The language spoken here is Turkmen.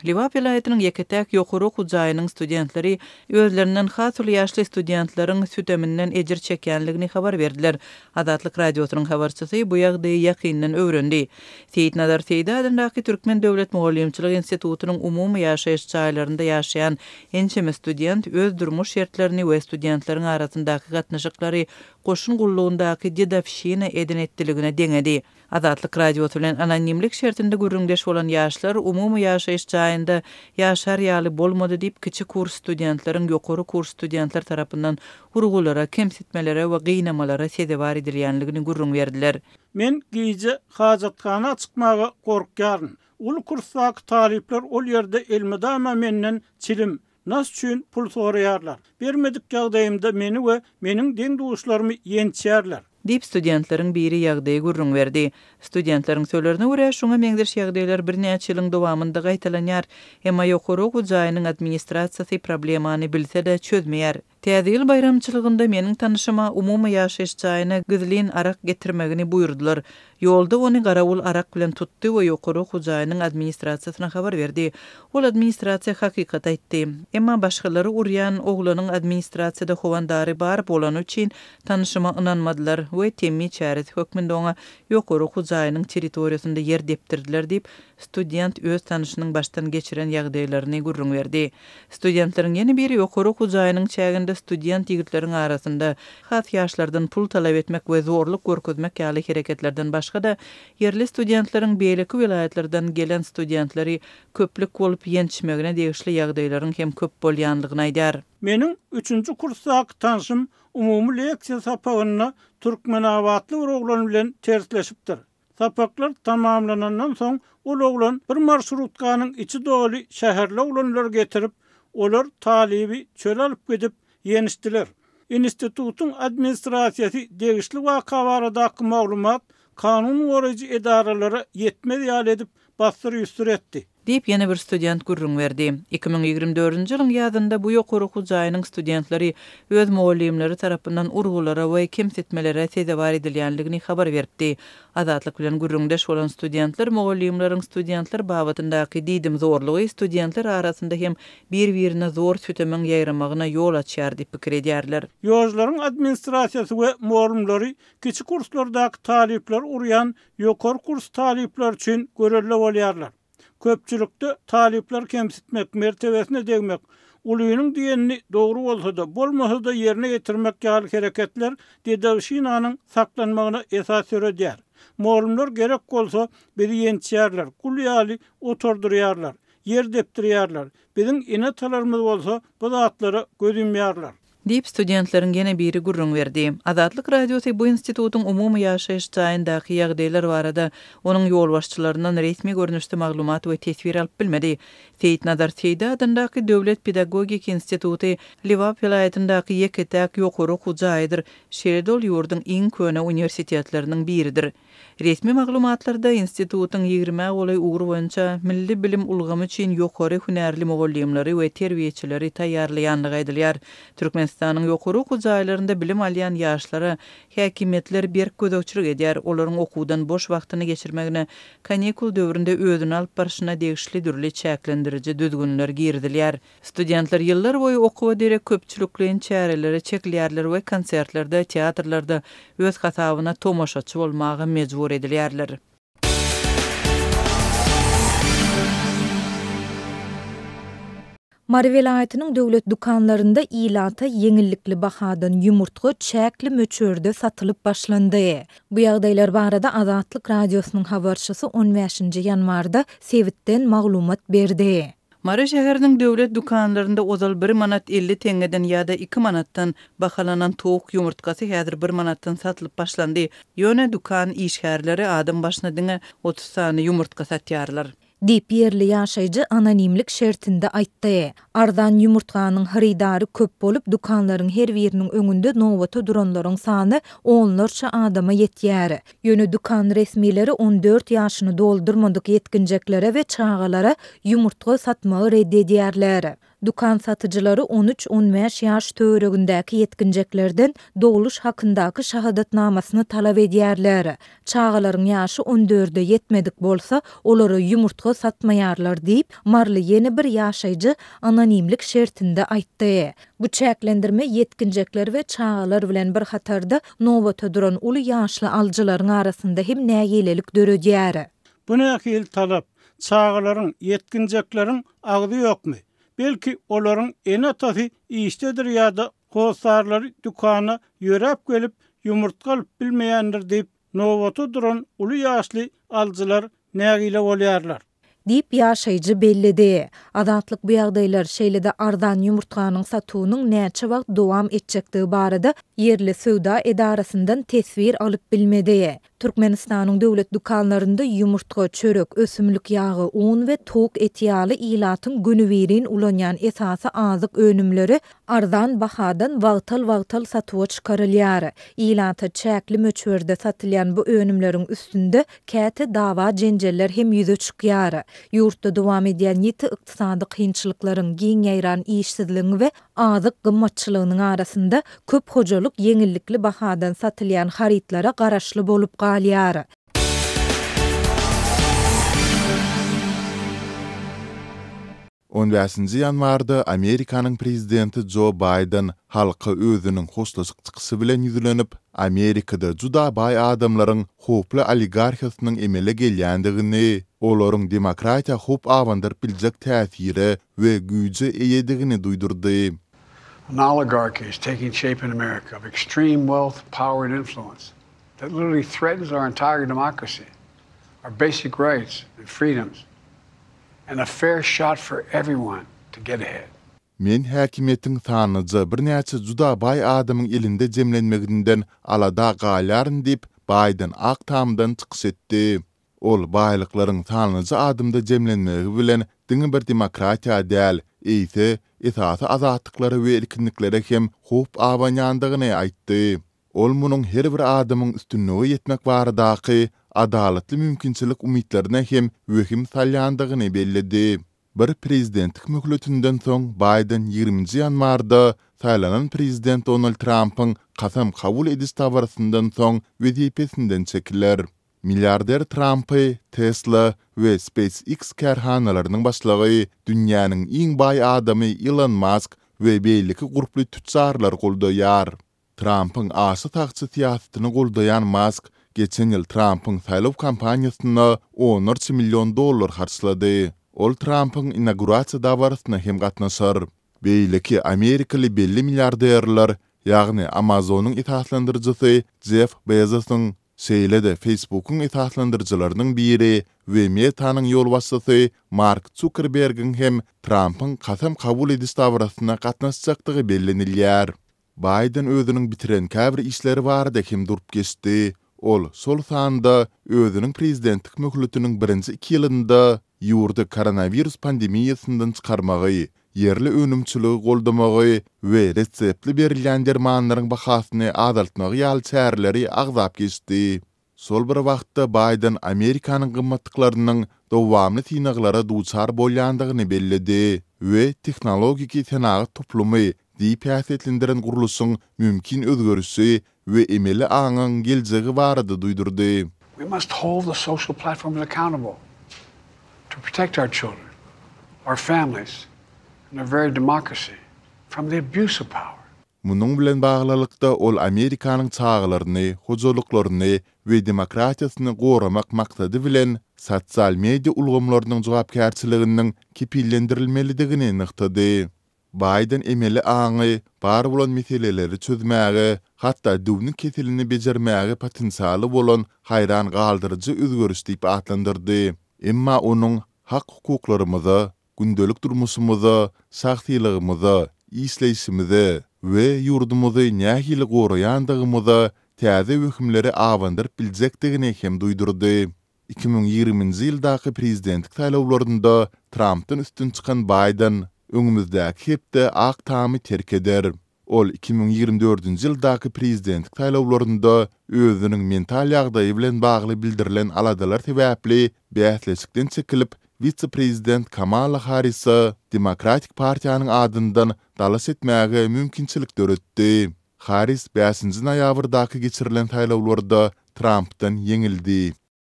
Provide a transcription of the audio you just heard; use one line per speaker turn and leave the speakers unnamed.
Liwa vilayatynyň Yeketäk ýokary okuw jaýynyň studentleri özlerinden has ýaşly studentlaryň süteminden ejir çekýänligini habar berdiler. Adatlyk radiosynyň habarçysy bu ýagdaýy ýakyndan öwrendi. Seýidnazar Seýda adyndaky Türkmen Döwlet Mugallimçilik Institutunyň umumy ýaşaýyş jaýlarynda ýaşaýan ençeme student öz durmuş şertlerini we studentleriň arasyndaky gatnaşyklary goşun gullugundaky didafşine eden etdiligine deňedi. Adatlyk radiosu bilen anonimlik şertinde gürrüňdeş bolan ýaşlar umumy ýaşaýyş jaýynda ýaşar ýaly bolmady diýip kiçik kurs studentleriň ýokary kurs studentler tarapyndan urgulara, kemsitmelere we gynamalara sebäp edilýänligini gürrüň berdiler.
Men giýje hajatkana çykmaga gorkýaryn. Ul kursdaky talipler ol ýerde elmedama menden çilim nas üçin pul soraýarlar. Bermedik ýagdaýymda meni we meniň deň duşlarymı ýençýärler.
Dip studentleriň biri ýagdaýy gürrüň berdi. Studentleriň söýlerine görä şoňa meňderş ýagdaýlar bir näçe ýylyň dowamynda gaýtalanýar, emma ýokary okuw jaýynyň administrasiýasy problemany bilse-de çözmeýär. Täze ýyl bayramçylygynda meniň tanyşyma umumy ýaşaýyş jaýyna gyzlyn arak getirmegini buýurdylar. Ýolda ony garawul arak bilen tutdy we ýokary okuw jaýynyň administrasiýasyna habar berdi. Ol administrasiýa hakykat aýtdy. Emma başgalary urýan oglanyň administrasiýada howandary bar bolan üçin tanyşyma ynanmadylar we temmi çäret hökmünde oňa ýokary okuw jaýynyň territoriýasynda ýer depdirdiler diýip student öz tanyşynyň baştan geçiren ýagdaýlaryny gürrüň berdi. Studentleriň ýene biri ýokary okuw jaýynyň çäginde student ýigitleriň arasynda has ýaşlardan pul talap etmek we zorluk görkezmek ýaly hereketlerden başga da yerli studentleriň beýleki vilayatlardan gelen studentleri köplük bolup ýençmegine degişli ýagdaýlaryň hem köp bolýanlygyny aýdar.
Meniň 3-nji kursdaky tanşym umumy leksiýa sapagyna türkmenawatly bir oglan bilen tersleşipdir. Sapaklar tamamlanandan soň ol oglan bir marşrutkanyň içi doly şäherli oglanlar getirip olar talibi çöl alyp gidip ýenişdiler. Institutun administrasiýasy degişli waka baradaky maglumat kanun goraýjy edaralara ýetmez ýaly edip bastyr ýüstür etdi.
Diýip ýene bir student gürrüň berdi. 2024-nji ýylyň ýazynda bu ýokary okuw jaýynyň studentleri öz mugallimleri tarapyndan urgulara we kemsitmelere sebäp edilýänligini habar berdi. Adatlyk bilen gürrüňdeş bolan studentler mugallimleriň studentler babatyndaky diýdim zorlugy studentler arasynda hem bir-birine zor sütemeň ýaýramagyna ýol açýar diýip pikir edýärler.
Ýoşlaryň administrasiýasy we mugallimleri kiçik kurslardaky talipler urýan ýokary kurs talipler üçin görelli bolýarlar. Köpçülükde talipler kemsitmek, mertebesine degmek, ulynyň diýenini dogry bolsa-da, bolmasa-da ýerine getirmek ýaly hereketler dedawşinanyň saklanmagyna esas töredýär. Mugallimler gerek bolsa biri ýençýärler, kul ýaly oturdurýarlar, ýer depdirýärler. Biziň enatalarymyz bolsa bu zatlara göz yumýarlar.
Diýip studentleriň ýene biri gürrüň berdi. Adatlyk radiosy bu institutun umumy ýaşaýyş jaýyndaky ýagdaýlar barada onuň ýolbaşçylaryndan resmi görnüşde maglumat we tesvir alyp bilmedi. Seýidnazar Seýda adyndaky Döwlet Pedagogik Instituty Liwa vilayatyndaky Yeketäk ýokary okuw jaýydyr. Şeredol ýurduň iň köne universitetleriniň biridir. Resmi maglumatlarda institutun 20 goly ugru boýunça milli bilim ulgamy üçin ýokary hünärli mugallimleri we terbiýeçileri taýýarlaýanlygy aýdylýar. Türkmenistanyň ýokary okuw jaýlarynda bilim alýan ýaşlara häkimetler berk gözegçilik edýär. Olaryň okuwdan boş wagtyny geçirmegine kanikul döwründe özüni alyp barşyna degişli dürli çäklendiriji düzgünler girdilýär. Studentler ýyllar boýu okuwa derek köpçülikliň çäreleri çekilýärler we konsertlerde, teatrlarda öz hasabyna tomoşaçy bolmagy mejbur edilýärler.
Mary vilayatynyň döwlet dukanlarynda ilata ýeňillikli bahadan ýumurtga çäkli möçörde satylyp başlandy. Bu ýagdaýlar barada Azatlyk radiosynyň habarçysy 15-nji ýanwarda Sewitden maglumat berdi.
Mary şäheriniň döwlet dukanlarynda ozal 1 manat 50 teňgeden ýa-da 2 manatdan bahalanan towuk ýumurtkasy häzir 1 manatdan satylyp başlandy. Ýöne dukan işgärleri adam başyna diňe 30 sany ýumurtka satýarlar.
Diýip ýerli ýaşaýjy anonimlik şertinde aýtdy. Ardan ýumurtkanyň haridary köp bolup dukanlaryň her biriniň öňünde nowata duranlaryň sany onlarça adama ýetýär. Ýöne dukan resmileri 14 ýaşyny doldurmadyk ýetkinjeklere we çagalara ýumurtka satmagy reddedýärler. Dukan satıcıları 13-15 yaş töweregindäki yetkinjeklerden doguluş hakyndaky şahadatnamasyny talap edýärler. Çağalaryň ýaşy 14-de ýetmedik bolsa, olary ýumurtga satmaýarlar diýip marly ýene bir ýaşaýjy anonimlik şertinde aýtdy. Bu çäklendirme yetkinjekler we çağalar bilen bir hatarda nowata duran uly ýaşly aljylaryň arasynda hem nägilelik döredýär.
Bu nähil talap çağalaryň, yetkinjeklerin agdy ýokmy? Belki olaryň ene tahy işdedir ýa-da hosarlary dukana ýörep gelip ýumurtga alyp bilmeýändir diýip nowata duran uly ýaşly aljylar nägile bolýarlar
diýip ýaşaýjy bellidi. Adatlyk bu ýagdaýlar şeýlede ardan ýumurtganyň satywynyň näçe wagt dowam etjekdigi barada yerli söwda edarasyndan tesbir alyp bilmedi. Türkmenistanyň döwlet dukanlarynda ýumurtga, çörek, ösümlik ýagy, un we tok eti ýaly ilatyň günüberin ulanýan esasy azyk önümleri ardan bahadan wagtal satywa çykarylýar. Ilata çäkli möçberde satylýan bu önümleriň üstünde käte dawa jenjeller hem ýüze çykýar. Ýurtda dowam edýän ýeti ykdysady kynçylyklaryň, giň ýaýran işsizligi we azyk gymmatçylygynyň arasynda köp hojalyk ýeňillikli bahadan satylýan haritlara garaşly bolup galýar.
On 5 ýanwarda Amerikanyň prezidenti Joe Biden halka özüniň hoşlaşyk çykysy bilen ýüzlenip, Amerikada juda bay adamlaryň hoply oligarhiýasynyň emele gelýändigini, olaryň demokratiýa hop awandyryp biljek täsiri we güýje eýedigini duýdurdy.
An oligarchy is taking shape in America of extreme wealth, power, and influence that literally threatens our entire democracy, our basic rights and freedoms, and a fair shot for everyone to get ahead.
Men häkimiýetiň sanyjy bir näçe juda bay adamyň elinde jemlenmeginden alada galýaryn diýip Biden ak tamdan çykys etdi. Ol baýlyklaryň sanyjy adamda jemlenmegi bilen diňe bir demokratiýa däl, eýse esasy azatlyklary we erkinliklere hem hop awanýandygyny aýtdy. Ol munyň her bir adamyň üstünlügi ýetmek baradaky adalatly mümkinçilik umytlaryna hem wehim salýandygyny bellidi. Bir prezidentlik möhletünden soň Biden 20 ýanwarda saýlanan prezident Donald Trump'yň kasam kabul ediş tabarasyndan soň wezipesinden çekiler. Milyarder Trump'y Tesla we SpaceX kerhanalarynyň başlygy, dünýäniň iň bay adamy Elon Musk we beýleki gurply tüçarlar goldaýar. Trump'yň aşy taçy siýasatyny goldaýan Musk geçen ýyl Trump'yň saýlaw kampaniýasyna $10 milyon harçlady. Ol Trump'yň inaugurasiýa dawarasyna hem gatnaşar. Beýleki Amerikaly belli milyarderler, ýagny Amazonyň itaatlandyrjysy Jeff Bezos'yň, şeýle-de Facebook'un itaatlandyrjylarynyň biri we Meta'nyň ýol başçysy Mark Zuckerberg'in hem Trump'yň kasam kabul ediş dawarasyna gatnaşjakdygy bellenilýär. Biden özüniň bitiren käbir işleri barada hem durup geçdi. Ol sol sanda özüniň prezidentlik möhletiniň 1-2 ýylynda ýurda koronavirus pandemiýasyndan çykarmagy, yerli önümçüligi goldamagy we reseptli berilýän dermanlaryň bahasyny azaltmagy ýaly çäreleri agzap geçdi. Sol bir wagtda Biden Amerikanyň gymmatlyklarynyň dowamly synaglara duçar bolýandygyny belledi we tehnologik ýetnagy toplumy diýip häsiýetlendiren gurulusyň mümkin özgörüşi we emeli aňyň geljegi barada duýdurdy.
We must hold the social platforms accountable to protect our children, our families, and our very democracy from the abuse of power.
Munyň bilen baglylykda ol Amerikanyň çağlaryny, hojalyklaryny we demokratiýasyny goramak maksady bilen sosial media ulgamlarynyň jogapkärçiliginiň kepillendirilmelidigini nyktady. Biden emeli aňy bar bolan meseleleri çözmäge, hatda döwrüň kesilini bejermäge potensialy bolan haýran galdyrjy özgörüş diýip atlandyrdy. Emma onuň hak hukuklarymyza, gündelik durmuşymyza, şahsylygymyza, işleyişimize we ýurdumyzy nähili goraýandygymyza täze hökümleri awandyryp biljekdigini hem duýdurdy. 2020-nji ýyldaky prezidentlik saýlawlarynda Trump'dan üstün çykan Biden öňümüzdäki hepde ak tamy terk eder. Ol 2024-nji ýyldaky prezidentlik saýlawlarynda özüniň mental ýagdaýy bilen bagly bildirilen aladalar sebäpli bäsleşikden çekilip vice-prezident Kamala Harris'a Demokratik Partiýanyň adyndan dalas etmäge mümkinçilik döretdi. Harris 5-nji noýabrdaky geçirilen taýlawlarda Trump'dan yeňildi.